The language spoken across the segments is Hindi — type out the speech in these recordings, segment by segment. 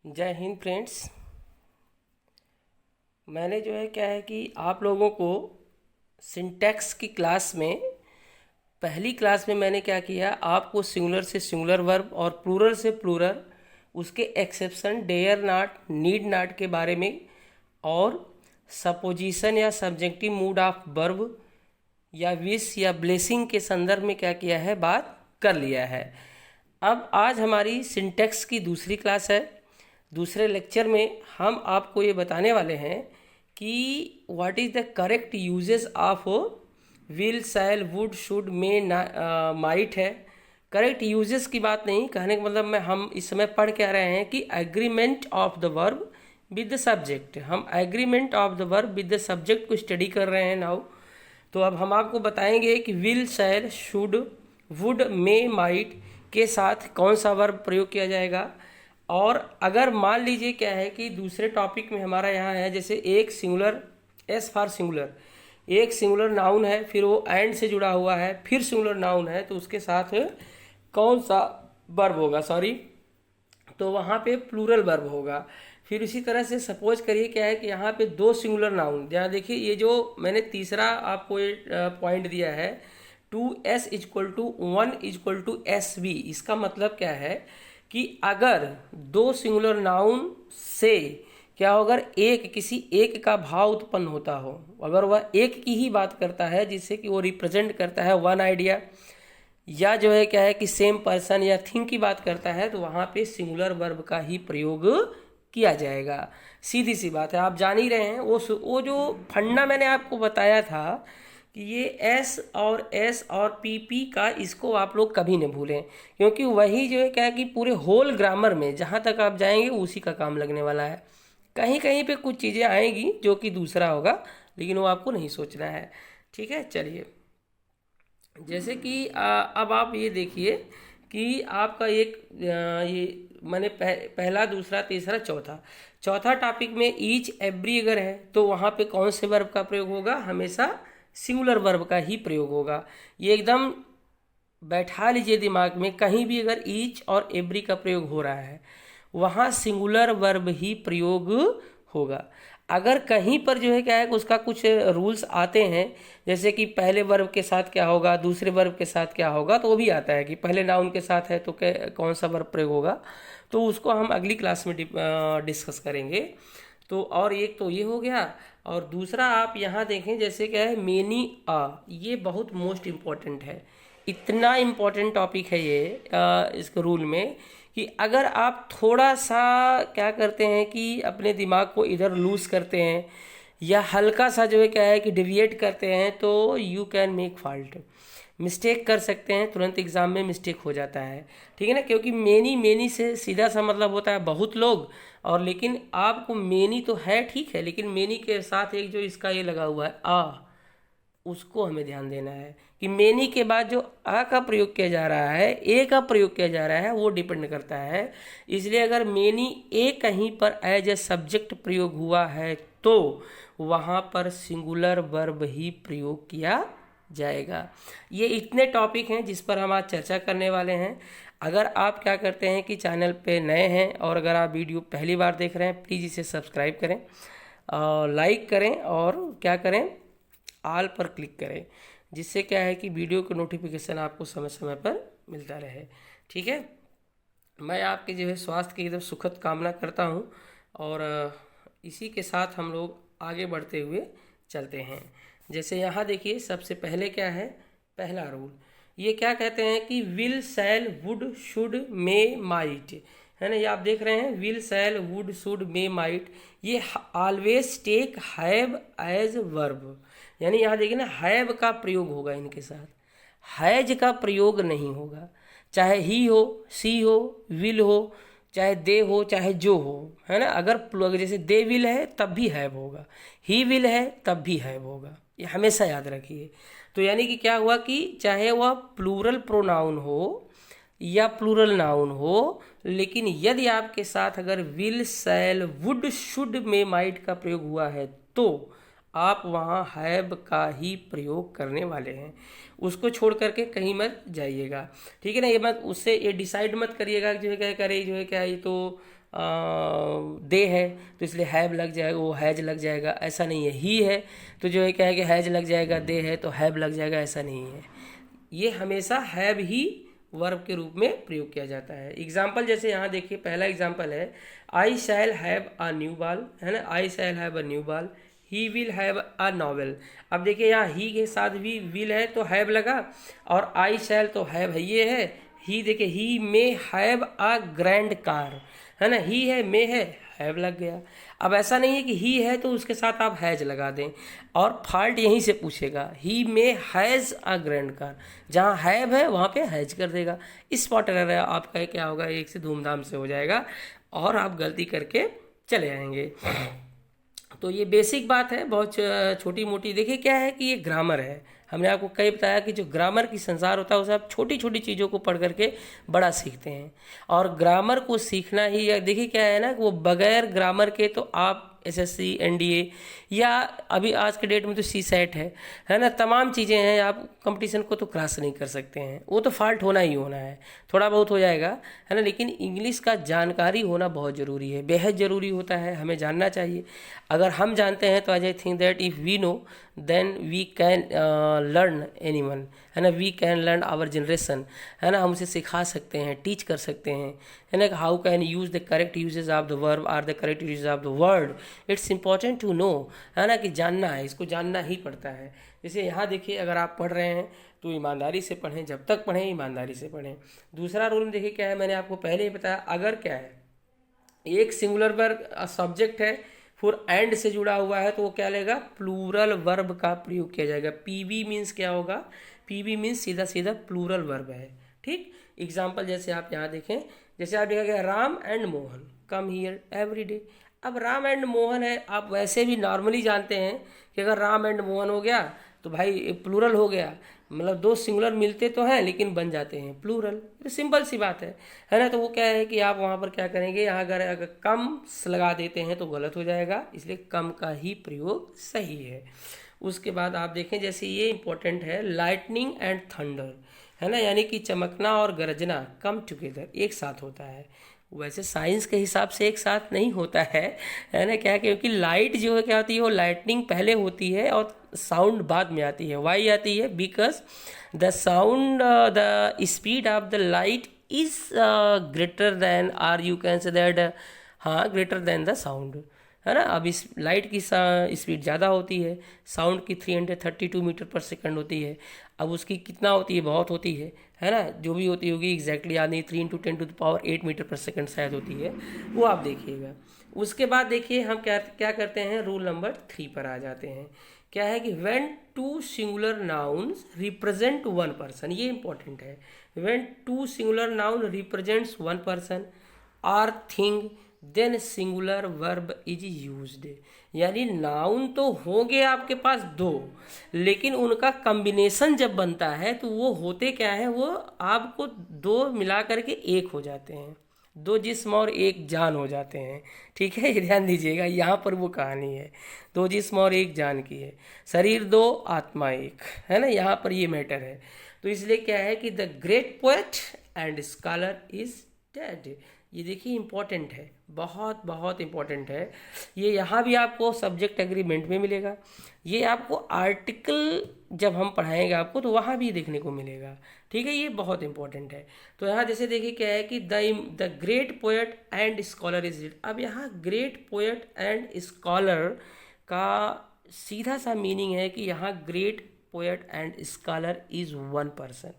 जय हिंद फ्रेंड्स। मैंने जो है क्या है कि आप लोगों को सिंटैक्स की क्लास में पहली क्लास में मैंने क्या किया, आपको सिंगुलर से सिंगुलर वर्ब और प्लूरल से प्लूरल, उसके exception, dare not, need not के बारे में, और सपोजिशन या सब्जेक्टिव मूड ऑफ वर्ब या विश या ब्लेसिंग के संदर्भ में क्या किया है, बात कर लिया है। अब आज हमारी सिंटैक्स की दूसरी क्लास है। दूसरे लेक्चर में हम आपको ये बताने वाले हैं कि what is the correct uses of will, shall, would, should, may, might है। करेक्ट यूजेस की बात नहीं, कहने का मतलब मैं हम इस समय पढ़ के आ रहे हैं कि agreement of the verb with the subject. हम agreement of the verb with the subject को स्टडी कर रहे हैं नाउ। तो अब हम आपको बताएंगे कि will, shall, should, would, may, might के साथ कौन सा वर्ब प्रयोग किया जाएगा। और अगर मान लीजिए क्या है कि दूसरे टॉपिक में हमारा यहाँ है, जैसे एक सिंगुलर, एस फॉर सिंगुलर, एक सिंगुलर नाउन है, फिर वो एंड से जुड़ा हुआ है, फिर सिंगुलर नाउन है, तो उसके साथ कौन सा वर्ब होगा, सॉरी, तो वहाँ पे प्लूरल वर्ब होगा। फिर उसी तरह से सपोज करिए क्या है कि यहाँ पे दो सिंगुलर नाउन, यहाँ देखिए ये जो मैंने तीसरा आपको ये पॉइंट दिया है, 2s equal to 1 equal to S B. इसका मतलब क्या है कि अगर दो सिंगुलर नाउन से क्या हो, अगर एक किसी एक का भाव उत्पन्न होता हो, अगर वह एक की ही बात करता है जिससे कि वो रिप्रेजेंट करता है वन आइडिया, या जो है क्या है कि सेम पर्सन या थिंग की बात करता है, तो वहाँ पे सिंगुलर वर्ब का ही प्रयोग किया जाएगा। सीधी सी बात है, आप जान ही रहे हैं। वो जो फंडा मैंने आपको बताया था कि ये एस और पी का, इसको आप लोग कभी नहीं भूलें, क्योंकि वही जो है क्या है कि पूरे होल ग्रामर में जहाँ तक आप जाएंगे उसी का काम लगने वाला है। कहीं कहीं पे कुछ चीज़ें आएंगी जो कि दूसरा होगा, लेकिन वो आपको नहीं सोचना है। ठीक है, चलिए। जैसे कि अब आप ये देखिए कि आपका एक ये मैंने पहला, दूसरा, तीसरा, चौथा, चौथा टॉपिक में ईच एवरी अगर है तो वहाँ पे कौन से वर्ब का प्रयोग होगा, हमेशा सिंगुलर वर्ब का ही प्रयोग होगा। ये एकदम बैठा लीजिए दिमाग में, कहीं भी अगर ईच और एवरी का प्रयोग हो रहा है वहाँ सिंगुलर वर्ब ही प्रयोग होगा। अगर कहीं पर जो है क्या है उसका कुछ रूल्स आते हैं, जैसे कि पहले वर्ब के साथ क्या होगा, दूसरे वर्ब के साथ क्या होगा, तो वो भी आता है कि पहले नाउन के साथ है तो कौन सा वर्ब प्रयोग होगा, तो उसको हम अगली क्लास में डिस्कस करेंगे। तो और एक तो ये हो गया, और दूसरा आप यहाँ देखें जैसे क्या है मेनी ये बहुत मोस्ट इम्पॉर्टेंट है। इतना इम्पॉर्टेंट टॉपिक है ये इस रूल में कि अगर आप थोड़ा सा क्या करते हैं कि अपने दिमाग को इधर लूज करते हैं या हल्का सा जो है क्या है कि डिविएट करते हैं, तो you can make fault, mistake कर सकते हैं, तुरंत एग्जाम में मिस्टेक हो जाता है। ठीक है ना, क्योंकि मेनी, मेनी से सीधा सा मतलब होता है बहुत लोग, और लेकिन आपको मेनी तो है, ठीक है, लेकिन मेनी के साथ एक जो इसका ये लगा हुआ है उसको हमें ध्यान देना है कि मेनी के बाद जो आ का प्रयोग किया जा रहा है, ए का प्रयोग किया जा रहा है, वो डिपेंड करता है। इसलिए अगर मेनी ए कहीं पर एज ए सब्जेक्ट प्रयोग हुआ है तो वहाँ पर सिंगुलर वर्ब ही प्रयोग किया जाएगा। ये इतने टॉपिक हैं जिस पर हम आज चर्चा करने वाले हैं। अगर आप क्या करते हैं कि चैनल पे नए हैं और अगर आप वीडियो पहली बार देख रहे हैं, प्लीज़ इसे सब्सक्राइब करें और लाइक करें, और क्या करें, ऑल पर क्लिक करें, जिससे क्या है कि वीडियो का नोटिफिकेशन आपको समय समय पर मिलता रहे। ठीक है, मैं आपके जो है स्वास्थ्य की एकदम सुखद कामना करता हूँ, और इसी के साथ हम लोग आगे बढ़ते हुए चलते हैं। जैसे यहाँ देखिए सबसे पहले क्या है, पहला रूल, ये क्या कहते हैं कि will, shall, would, should, may, might, है ना, ये आप देख रहे हैं, will, shall, would, should, may, might, ये always take have as verb, यानी यहाँ देखिए ना, हैव का प्रयोग होगा इनके साथ, हैज का प्रयोग नहीं होगा। चाहे ही हो, सी हो, विल हो, चाहे दे हो, चाहे जो हो, है ना, अगर जैसे दे विल है तब भी हैव होगा, ही विल है तब भी हैव होगा, ये हमेशा याद रखिए। तो यानी कि क्या हुआ कि चाहे वह प्लूरल प्रोनाउन हो या प्लूरल नाउन हो, लेकिन यदि आपके साथ अगर will, shall, would, should, may, might का प्रयोग हुआ है तो आप वहाँ हैव का ही प्रयोग करने वाले हैं, उसको छोड़ करके कहीं मत जाइएगा। ठीक है ना, ये मत उससे ये डिसाइड मत करिएगा कि जो है क्या करे, जो है क्या ये तो दे है तो इसलिए हैव लग जाएगा, वो हैज लग जाएगा, ऐसा नहीं है। ही है तो जो है क्या है कि हैज लग जाएगा, दे है तो हैव लग जाएगा, ऐसा नहीं है। ये हमेशा हैव ही वर्ब के रूप में प्रयोग किया जाता है। एग्जाम्पल जैसे यहाँ देखिए, पहला एग्जाम्पल है I shall have a new ball, है ना, I shall have a new ball. He will have a novel. अब देखिए यहाँ ही के साथ भी विल है तो हैव लगा, और आई शैल तो हैव है, ये है। ही देखिए, he may have a grand car, है ना, ही है, मे है, हैव लग गया। अब ऐसा नहीं है कि ही है तो उसके साथ आप हैज लगा दें, और फॉल्ट यहीं से पूछेगा, ही मे हैज़ अ ग्रैंड कार, जहाँ हैव है वहाँ पे हैज कर देगा। स्पॉट एरर आपका क्या होगा, एक से धूमधाम से हो जाएगा और आप गलती करके चले आएंगे। तो ये बेसिक बात है, बहुत छोटी मोटी। देखिए क्या है कि ये ग्रामर है। हमने आपको कई बताया कि जो ग्रामर की संसार होता है उसे आप छोटी छोटी चीज़ों को पढ़ करके बड़ा सीखते हैं, और ग्रामर को सीखना ही, देखिए क्या है ना कि वो बगैर ग्रामर के तो आप एसएससी, एनडीए, या अभी आज के डेट में तो सी सेट है ना, तमाम चीज़ें हैं, आप कंपटीशन को तो क्रॉस नहीं कर सकते हैं। वो तो फॉल्ट होना ही होना है, थोड़ा बहुत हो जाएगा, है ना, लेकिन इंग्लिश का जानकारी होना बहुत ज़रूरी है, बेहद ज़रूरी होता है, हमें जानना चाहिए। अगर हम जानते हैं तो I think that if we know then we can learn anyone, है ना, we can learn our generation, है ना, हम उसे सिखा सकते हैं, टीच कर सकते हैं, है ना। How can use the correct usage of the verb or the correct usage of the word, it's important to know, है ना, कि जानना है, इसको जानना ही पड़ता है। जैसे यहाँ देखिए, अगर आप पढ़ रहे हैं तो ईमानदारी से पढ़ें, जब तक पढ़ें ईमानदारी से पढ़ें। दूसरा रूल देखिए क्या है, मैंने आपको पहले ही बताया, अगर क्या है एक सिंगुलर वर्ब सब्जेक्ट है फिर एंड से जुड़ा हुआ है तो वो क्या लेगा, प्लूरल वर्ब का प्रयोग किया जाएगा। पीवी मीन्स क्या होगा, पीवी मीन्स सीधा सीधा प्लूरल वर्ब है, ठीक। एग्जाम्पल जैसे आप यहाँ देखें, जैसे आप देखा Ram and Mohan come here every day. अब राम एंड मोहन है, आप वैसे भी नॉर्मली जानते हैं कि अगर राम एंड मोहन हो गया तो भाई प्लूरल हो गया, मतलब दो सिंगुलर मिलते तो हैं लेकिन बन जाते हैं प्लूरल, तो सिंपल सी बात है ना। तो वो क्या है कि आप वहाँ पर क्या करेंगे, यहाँ अगर कम लगा देते हैं तो गलत हो जाएगा, इसलिए कम का ही प्रयोग सही है। उसके बाद आप देखें, जैसे ये इंपॉर्टेंट है, लाइटनिंग एंड थंडर, है ना, यानी कि चमकना और गरजना कम टुगेदर, एक साथ होता है। वैसे साइंस के हिसाब से एक साथ नहीं होता है ना, क्या, क्योंकि लाइट जो है क्या होती है, वो लाइटनिंग पहले होती है और साउंड बाद में आती है। वाई आती है, because the sound, the speed of the light is greater than, or you can say that, हाँ, ग्रेटर देन द साउंड, है ना। अब इस लाइट की स्पीड ज़्यादा होती है, साउंड की 332 मीटर पर सेकंड होती है। अब उसकी कितना होती है, बहुत होती है ना, जो भी होती होगी एग्जैक्टली याद नहीं, 3 × 10⁸ मीटर पर सेकंड शायद होती है, वो आप देखिएगा। उसके बाद देखिए हम क्या क्या करते हैं, रूल नंबर 3 पर आ जाते हैं। क्या है कि when two singular nouns represent one person, ये इंपॉर्टेंट है, when two singular noun represents one person or thing then singular verb is used. यानी नाउन तो होंगे आपके पास दो, लेकिन उनका कॉम्बिनेशन जब बनता है तो वो होते क्या है, वो आपको दो मिला करके एक हो जाते हैं, दो जिस्म और एक जान हो जाते हैं, ठीक है। ये ध्यान दीजिएगा, यहाँ पर वो कहानी है, दो जिस्म और एक जान की है, शरीर दो आत्मा एक, है ना, यहाँ पर ये मैटर है। तो इसलिए क्या है कि the great poet and scholar is dead. ये देखिए इंपॉर्टेंट है, बहुत बहुत इंपॉर्टेंट है। ये यहाँ भी आपको सब्जेक्ट एग्रीमेंट में मिलेगा, ये आपको आर्टिकल जब हम पढ़ाएंगे आपको तो वहाँ भी देखने को मिलेगा, ठीक है। ये बहुत इंपॉर्टेंट है। तो यहाँ जैसे देखिए क्या है कि the great poet and scholar is dead. अब यहाँ ग्रेट पोएट एंड स्कॉलर का सीधा सा मीनिंग है कि यहाँ great poet and scholar is one person,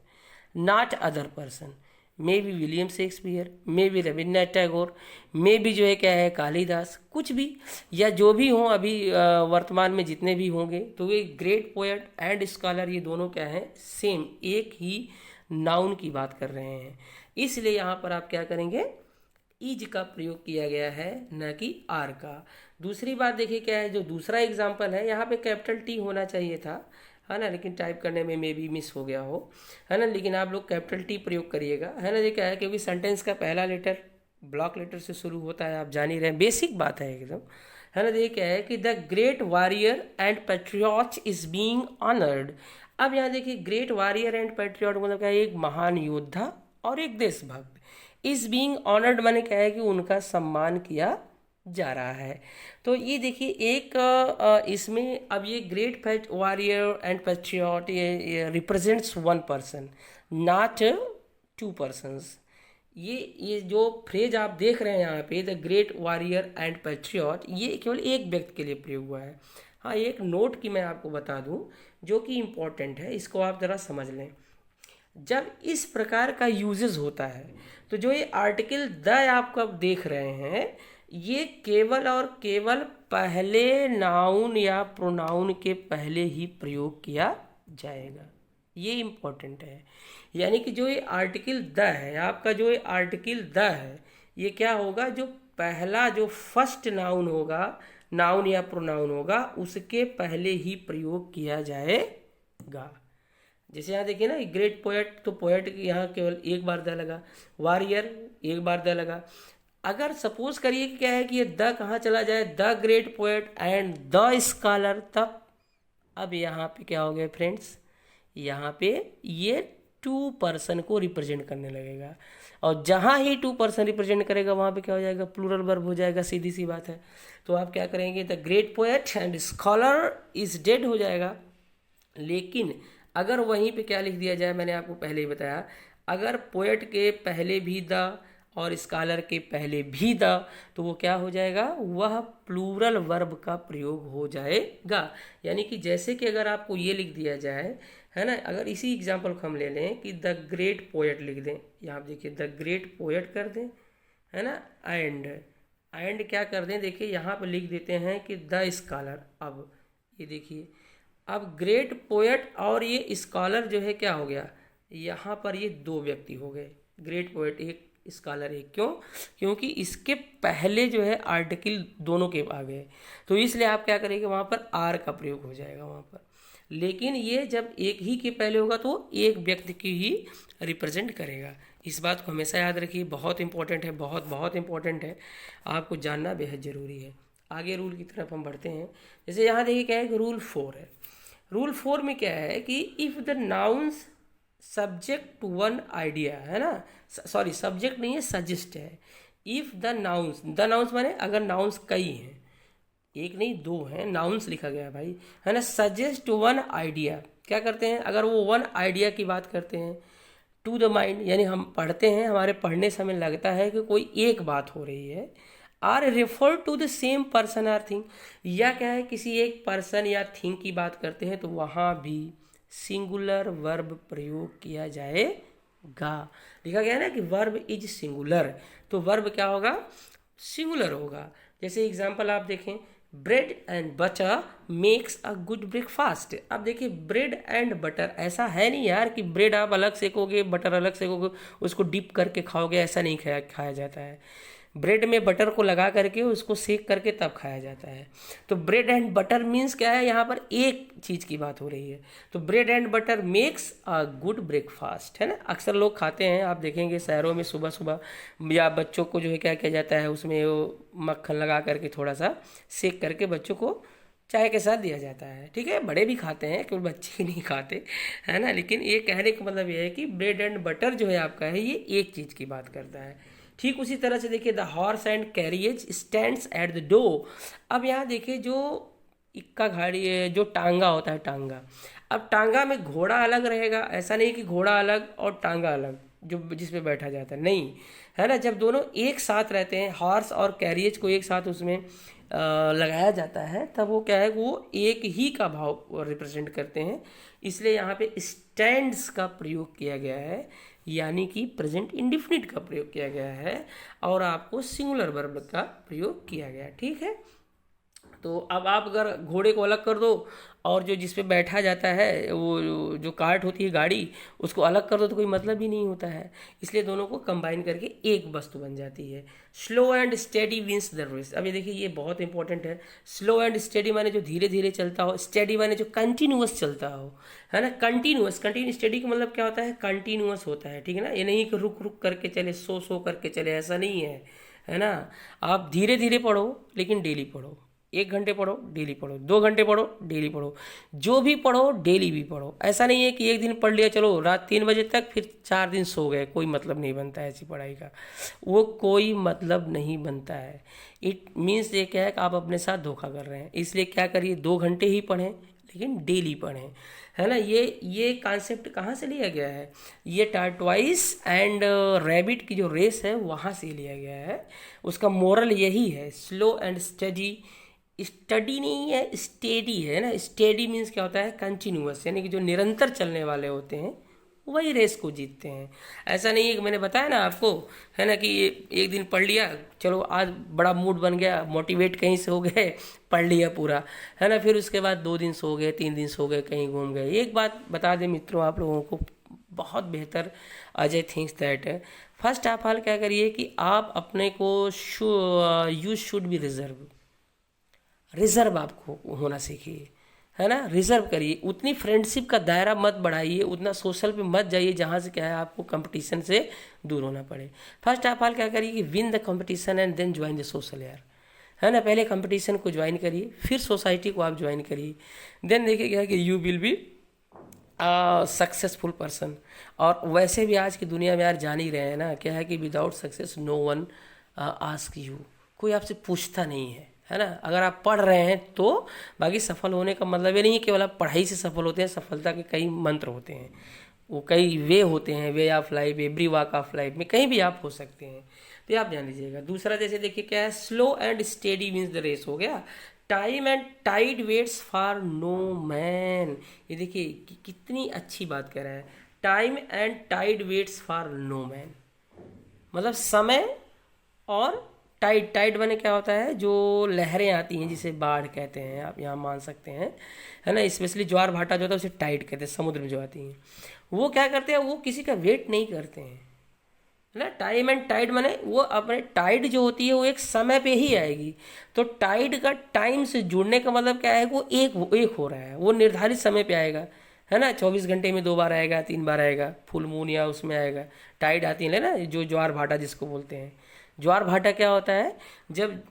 not other person. May be William Shakespeare, may be Rabindranath Tagore, may be जो है क्या है कालिदास, कुछ भी, या जो भी हों अभी वर्तमान में जितने भी होंगे, तो वे ग्रेट पोएट एंड स्कॉलर, ये दोनों क्या है, सेम एक ही नाउन की बात कर रहे हैं। इसलिए यहाँ पर आप क्या करेंगे, इज का प्रयोग किया गया है, न कि आर का। दूसरी बात देखिए क्या है, जो दूसरा एग्जाम्पल है, यहाँ पे कैपिटल टी होना चाहिए था, है ना, लेकिन टाइप करने में मे बी मिस हो गया हो, है ना, लेकिन आप लोग कैपिटल टी प्रयोग करिएगा, है ना। ये क्या है, क्योंकि सेंटेंस का पहला लेटर ब्लॉक लेटर से शुरू होता है, आप जान ही रहे हैं, बेसिक बात है एकदम, है ना। ये क्या है कि the great warrior and patriot is being honoured. अब यहाँ देखिए ग्रेट वॉरियर एंड पैट्रियट मतलब क्या है, एक महान योद्धा और एक देशभक्त, इज बीइंग ऑनर्ड माने क्या है कि उनका सम्मान किया जा रहा है। तो ये देखिए एक इसमें अब ये ग्रेट वॉरियर एंड पैट्रियट ये represents one person not to persons. ये जो फ्रेज आप देख रहे हैं यहाँ पे the great warrior and patriot, ये केवल एक व्यक्ति के लिए प्रयोग हुआ है। हाँ, एक नोट की मैं आपको बता दूं जो कि इम्पोर्टेंट है, इसको आप ज़रा समझ लें। जब इस प्रकार का यूजेस होता है तो जो ये आर्टिकल द आपको अब देख रहे हैं, ये केवल और केवल पहले नाउन या प्रोनाउन के पहले ही प्रयोग किया जाएगा। ये इम्पोर्टेंट है। यानी कि जो ये आर्टिकल द है आपका, जो ये आर्टिकल द है, ये क्या होगा, जो पहला जो फर्स्ट नाउन होगा, नाउन या प्रोनाउन होगा, उसके पहले ही प्रयोग किया जाएगा। जैसे यहाँ देखिए ना, ग्रेट पोएट, तो पोएट यहाँ केवल एक बार द लगा, वॉरियर एक बार द लगा। अगर सपोज करिए कि क्या है कि ये द कहाँ चला जाए, the great poet and the scholar, तब अब यहाँ पे क्या हो गया फ्रेंड्स, यहाँ पे ये टू पर्सन को रिप्रेजेंट करने लगेगा, और जहाँ ही टू पर्सन रिप्रेजेंट करेगा वहाँ पे क्या हो जाएगा, प्लूरल वर्ब हो जाएगा, सीधी सी बात है। तो आप क्या करेंगे, the great poet and scholar is dead हो जाएगा। लेकिन अगर वहीं पे क्या लिख दिया जाए, मैंने आपको पहले ही बताया, अगर पोएट के पहले भी द और स्कॉलर के पहले भी द, तो वो क्या हो जाएगा, वह प्लूरल वर्ब का प्रयोग हो जाएगा। यानी कि जैसे कि अगर आपको ये लिख दिया जाए, है ना, अगर इसी एग्जाम्पल को हम ले लें कि द ग्रेट पोएट लिख दें, यहाँ देखिए द ग्रेट पोएट कर दें, है ना, एंड क्या कर दें, देखिए यहाँ पर लिख देते हैं कि द स्कॉलर। अब ये देखिए, अब ग्रेट पोएट और ये स्कॉलर जो है क्या हो गया, यहाँ पर ये दो व्यक्ति हो गए, ग्रेट पोएट एक, स्कॉलर एक। क्यों? क्योंकि इसके पहले जो है आर्टिकल दोनों के आ गए, तो इसलिए आप क्या करेंगे, वहाँ पर आर का प्रयोग हो जाएगा वहाँ पर। लेकिन ये जब एक ही के पहले होगा तो एक व्यक्ति की ही रिप्रेजेंट करेगा। इस बात को हमेशा याद रखिए, बहुत इंपॉर्टेंट है, बहुत बहुत इंपॉर्टेंट है, आपको जानना बेहद ज़रूरी है। आगे रूल की तरफ हम बढ़ते हैं। जैसे यहाँ देखिए क्या है कि रूल 4 है। रूल 4 में क्या है कि if the nouns subject to one idea, है ना, सॉरी सब्जेक्ट नहीं है, सजेस्ट है। इफ़ द नाउन्स माने अगर नाउन्स कई हैं, एक नहीं दो हैं, नाउन्स लिखा गया है भाई, है ना, सजेस्ट टू वन आइडिया, क्या करते हैं, अगर वो वन आइडिया की बात करते हैं, टू द माइंड, यानी हम पढ़ते हैं, हमारे पढ़ने समय लगता है कि कोई एक बात हो रही है, or refer to the same person or thing, या क्या है, किसी एक पर्सन या थिंग की बात करते हैं, तो वहाँ भी सिंगुलर वर्ब प्रयोग किया जाएगा। लिखा गया है ना कि वर्ब इज सिंगुलर, तो वर्ब क्या होगा, सिंगुलर होगा। जैसे एग्जांपल आप देखें, bread and butter makes a good breakfast. अब देखिए ब्रेड एंड बटर, ऐसा है नहीं यार कि ब्रेड आप अलग सेकोगे बटर अलग सेकोगे उसको डिप करके खाओगे, ऐसा नहीं खाया जाता है। ब्रेड में बटर को लगा करके उसको सेक करके तब खाया जाता है। तो ब्रेड एंड बटर मीन्स क्या है, यहाँ पर एक चीज़ की बात हो रही है। तो bread and butter makes a good breakfast, है ना, अक्सर लोग खाते हैं, आप देखेंगे शहरों में सुबह सुबह, या बच्चों को जो है क्या किया जाता है, उसमें वो मक्खन लगा करके थोड़ा सा सेक करके बच्चों को चाय के साथ दिया जाता है। ठीक है, बड़े भी खाते हैं, केवल बच्चे ही नहीं खाते, है ना। लेकिन ये कहने का मतलब ये है कि ब्रेड एंड बटर जो है आपका है, ये एक चीज़ की बात करता है। ठीक उसी तरह से देखिए, the horse and carriage stands at the door. अब यहाँ देखिए, जो इक्का गाड़ी है, जो टांगा होता है, टांगा, अब टांगा में घोड़ा अलग रहेगा, ऐसा नहीं कि घोड़ा अलग और टांगा अलग जो जिस पे बैठा जाता है, नहीं, है ना। जब दोनों एक साथ रहते हैं, हॉर्स और कैरियज को एक साथ उसमें लगाया जाता है, तब वो क्या है, वो एक ही का भाव रिप्रेजेंट करते हैं, इसलिए यहाँ पे स्टैंड्स का प्रयोग किया गया है, यानी कि प्रेजेंट इंडिफिनिट का प्रयोग किया गया है, और आपको सिंगुलर वर्ब का प्रयोग किया गया है। ठीक है, तो अब आप अगर घोड़े को अलग कर दो और जो जिस पे बैठा जाता है, वो जो कार्ट होती है, गाड़ी, उसको अलग कर दो तो कोई मतलब ही नहीं होता है, इसलिए दोनों को कंबाइन करके एक वस्तु बन जाती है। Slow and steady wins the race. अब ये देखिए, ये बहुत इंपॉर्टेंट है। स्लो एंड स्टेडी माने जो धीरे धीरे चलता हो, स्टेडी माने जो कंटिन्यूअस चलता हो, है ना। कंटिन्यूअस, स्टेडी का मतलब क्या होता है, कंटिन्यूअस होता है, ठीक है ना। ये नहीं कि रुक रुक करके चले, सो करके चले, ऐसा नहीं है, है ना। आप धीरे धीरे पढ़ो लेकिन डेली पढ़ो, 1 घंटे पढ़ो डेली पढ़ो, 2 घंटे पढ़ो डेली पढ़ो, जो भी पढ़ो डेली भी पढ़ो। ऐसा नहीं है कि एक दिन पढ़ लिया चलो रात 3 बजे तक फिर 4 दिन सो गए, कोई मतलब नहीं बनता है ऐसी पढ़ाई का, वो कोई मतलब नहीं बनता है। इट मीन्स ये क्या है कि आप अपने साथ धोखा कर रहे हैं। इसलिए क्या करिए, 2 घंटे ही पढ़ें लेकिन डेली पढ़ें, है ना। ये कॉन्सेप्ट कहाँ से लिया गया है, ये टार्टवाइस एंड रैबिट की जो रेस है वहाँ से लिया गया है। उसका मोरल यही है, स्लो एंड स्टडी, स्टडी नहीं है स्टेडी है ना। स्टेडी मीन्स क्या होता है, कंटिन्यूअस, यानी कि जो निरंतर चलने वाले होते हैं वही रेस को जीतते हैं। ऐसा नहीं है कि मैंने बताया ना आपको, है ना, कि एक दिन पढ़ लिया चलो आज बड़ा मूड बन गया, मोटिवेट कहीं से हो गए, पढ़ लिया पूरा, है ना, फिर उसके बाद 2 दिन सो गए, 3 दिन सो गए, कहीं घूम गए। एक बात बता दें मित्रों आप लोगों को, बहुत बेहतर Ajay thinks that first of all क्या करिए कि आप अपने को यू शुड बी रिजर्व आपको होना सीखिए, है ना। रिजर्व करिए, उतनी फ्रेंडशिप का दायरा मत बढ़ाइए, उतना सोशल पे मत जाइए जहाँ से क्या है आपको कंपटीशन से दूर होना पड़े। फर्स्ट ऑफ ऑल क्या करिए कि win the competition and then join the social यार, है ना। पहले कंपटीशन को ज्वाइन करिए, फिर सोसाइटी को आप ज्वाइन करिए, देन देखिए क्या है कि you will be successful person. और वैसे भी आज की दुनिया में यार जान ही रहे हैं ना, क्या है कि without success no one ask you, कोई आपसे पूछता नहीं है ना। अगर आप पढ़ रहे हैं तो बाकी सफल होने का मतलब ये नहीं है केवल आप पढ़ाई से सफल होते हैं, सफलता के कई मंत्र होते हैं, वो कई वे होते हैं, way of life, every walk of life में कहीं भी आप हो सकते हैं, तो ये आप जान लीजिएगा। दूसरा जैसे देखिए क्या है, slow and steady means the race हो गया, time and tide waits for no man. ये देखिए कितनी अच्छी बात कह रहा है, time and tide waits for no man, मतलब समय और टाइड। टाइड बने क्या होता है, जो लहरें आती हैं जिसे बाढ़ कहते हैं, आप यहाँ मान सकते हैं, है ना। स्पेशली ज्वार भाटा जो होता है उसे टाइड कहते हैं, समुद्र में जो आती हैं वो क्या करते हैं, वो किसी का वेट नहीं करते हैं, है ना। टाइम एंड टाइड माने वो अपने टाइड जो होती है वो एक समय पे ही आएगी, तो टाइड का टाइम से जुड़ने का मतलब क्या है, वो एक हो रहा है, वो निर्धारित समय पे आएगा, है ना। 24 घंटे में 2 बार आएगा, 3 बार आएगा, फुल मून या उसमें आएगा, टाइड आती है ना, जो ज्वार भाटा जिसको बोलते हैं। ज्वार भाटा क्या होता है, जब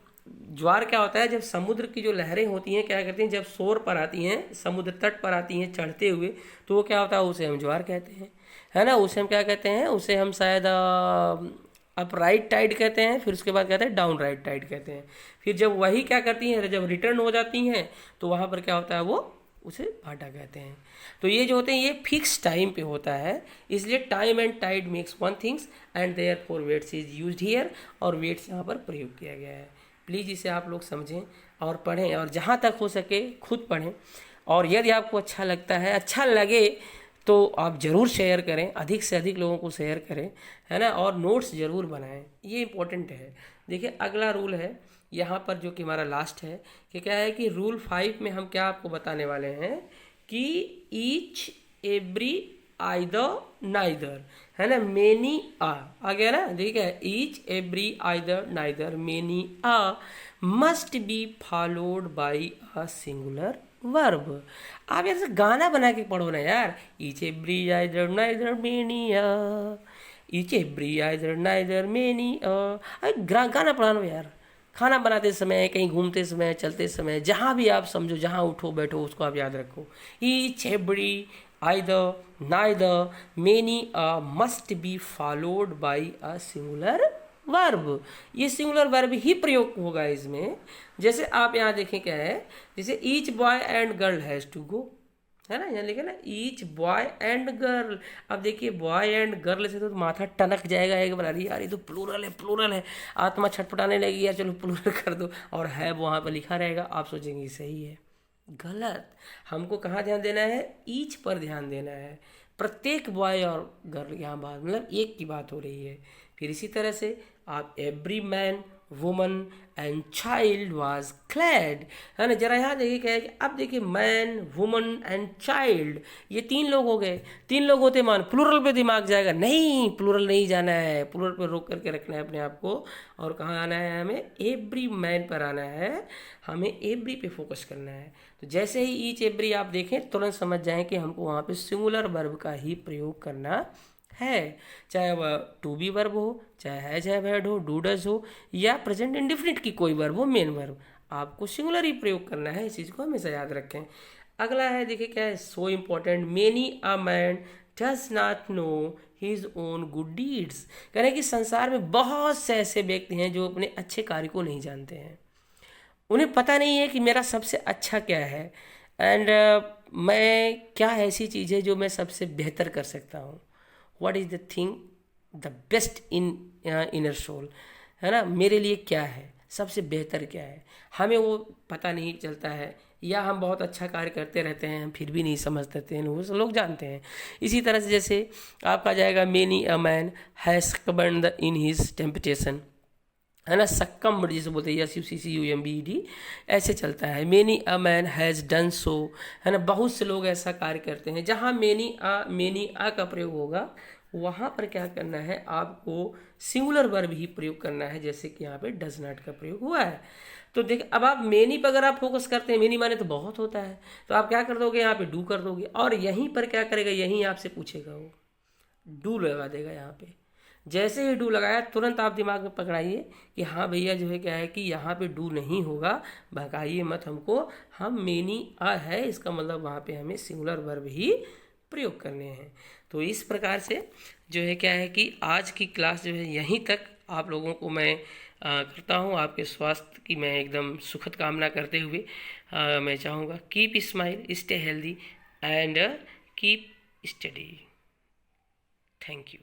ज्वार क्या होता है, जब समुद्र की जो लहरें होती हैं क्या करती हैं, जब शोर पर आती हैं, समुद्र तट पर आती हैं चढ़ते हुए, तो वो क्या होता है, उसे हम ज्वार कहते हैं, है ना। उसे हम क्या कहते हैं, उसे हम शायद अप राइट टाइड कहते हैं, फिर उसके बाद कहते हैं डाउन राइट टाइड कहते हैं। फिर जब वही क्या करती हैं, जब रिटर्न हो जाती हैं तो वहाँ पर क्या होता है, वो उसे भाटा कहते हैं। तो ये जो होते हैं ये फिक्स टाइम पे होता है, इसलिए time and tide makes one things and therefore waits is used here, और वेट्स यहाँ पर प्रयोग किया गया है। प्लीज़ इसे आप लोग समझें और पढ़ें, और जहाँ तक हो सके खुद पढ़ें, और यदि आपको अच्छा लगता है, अच्छा लगे तो आप ज़रूर शेयर करें, अधिक से अधिक लोगों को शेयर करें, है ना, और नोट्स ज़रूर बनाएं, ये इम्पोर्टेंट है। देखिए अगला रूल है यहाँ पर जो कि हमारा लास्ट है, कि क्या है कि रूल 5 में हम क्या आपको बताने वाले हैं कि ईच एवरी आइदर नाइदर, है ना, मेनी आ गया ना। देखिए each every either neither many a must be followed by a singular verb. आप ऐसे गाना बना के पढ़ो ना यार, each every either neither many a, each every either neither many a, गाना पढ़ाना यार, खाना बनाते समय, कहीं घूमते समय, चलते समय, जहाँ भी आप समझो, जहाँ उठो बैठो उसको आप याद रखो। Each every either neither many must be followed by a singular verb. ये सिंगुलर वर्ब ही प्रयोग होगा इसमें। जैसे आप यहाँ देखें क्या है, जैसे each boy and girl has to go, है ना, यहाँ लिखा ना ईच बॉय एंड गर्ल। अब देखिए बॉय एंड गर्ल से तो माथा टनक जाएगा एक बार, अरे यार ये तो प्लूरल है, प्लूरल है, आत्मा छटपटाने लगेगी यार, चलो प्लूरल कर दो, और है वहाँ पर लिखा रहेगा, आप सोचेंगे सही है, गलत। हमको कहाँ ध्यान देना है, ईच पर ध्यान देना है। प्रत्येक बॉय और गर्ल यहाँ बात मतलब एक की बात हो रही है। फिर इसी तरह से आप every man woman and child was clad, है ना। जरा यहाँ देखिए क्या है कि अब देखिए मैन वुमन एंड चाइल्ड, ये 3 लोग हो गए, 3 लोग होते मान प्लूरल पे दिमाग जाएगा, नहीं प्लूरल नहीं जाना है, प्लूरल पे रोक करके रखना है अपने आप को, और कहाँ आना है, हमें एवरी मैन पर आना है, हमें एवरी पे फोकस करना है। तो जैसे ही ईच एवरी आप देखें तुरंत समझ जाएं कि हमको वहाँ पे सिंगुलर वर्ब का ही प्रयोग करना है, चाहे वह टू बी वर्ब हो, चाहे हैज हैव हैड हो, डू डज हो, या प्रेजेंट इंडिफिनिट की कोई वर्ब हो, मेन वर्ब। आपको सिंगुलर ही प्रयोग करना है, इस चीज़ को हमेशा याद रखें। अगला है, देखिए क्या है, so important, many a man does not know his own good deeds. कह रहे हैं कि संसार में बहुत से ऐसे व्यक्ति हैं जो अपने अच्छे कार्य को नहीं जानते हैं, उन्हें पता नहीं है कि मेरा सबसे अच्छा क्या है, एंड मैं क्या ऐसी चीज़ है जो मैं सबसे बेहतर कर सकता हूँ। What is the thing the best in inner soul, है ना, मेरे लिए क्या है, सबसे बेहतर क्या है, हमें वो पता नहीं चलता है, या हम बहुत अच्छा कार्य करते रहते हैं, हम फिर भी नहीं समझते हैं, लोग जानते हैं। इसी तरह से जैसे आपका जाएगा, many a man has succumbed in his temptation, है ना, सक्कम जिसे बोलते हैं, SUCCUMBED, ऐसे चलता है। Many a man has done so, है ना, बहुत से लोग ऐसा कार्य करते हैं। जहाँ मेनी अ का प्रयोग होगा वहाँ पर क्या करना है, आपको सिंगुलर वर्ब ही प्रयोग करना है, जैसे कि यहाँ पे डज नॉट का प्रयोग हुआ है। तो देख, अब आप मेनी पर अगर आप फोकस करते हैं, मेनी माने तो बहुत होता है, तो आप क्या कर दोगे, यहाँ पे डू कर दोगे, और यहीं पर क्या करेगा, यहीं आपसे पूछेगा, वो डू लगा देगा यहाँ पे। जैसे ही डू लगाया, तुरंत आप दिमाग में पकड़ाइए कि हाँ भैया जो है क्या है कि यहाँ पे डू नहीं होगा, भगाइए मत हमको, हम मेनी आ है, इसका मतलब वहाँ पे हमें सिंगुलर वर्ब ही प्रयोग करने हैं। तो इस प्रकार से जो है क्या है कि आज की क्लास जो है यहीं तक आप लोगों को मैं करता हूँ। आपके स्वास्थ्य की मैं एकदम सुखद कामना करते हुए मैं चाहूँगा, keep smile, stay healthy and keep study. Thank you.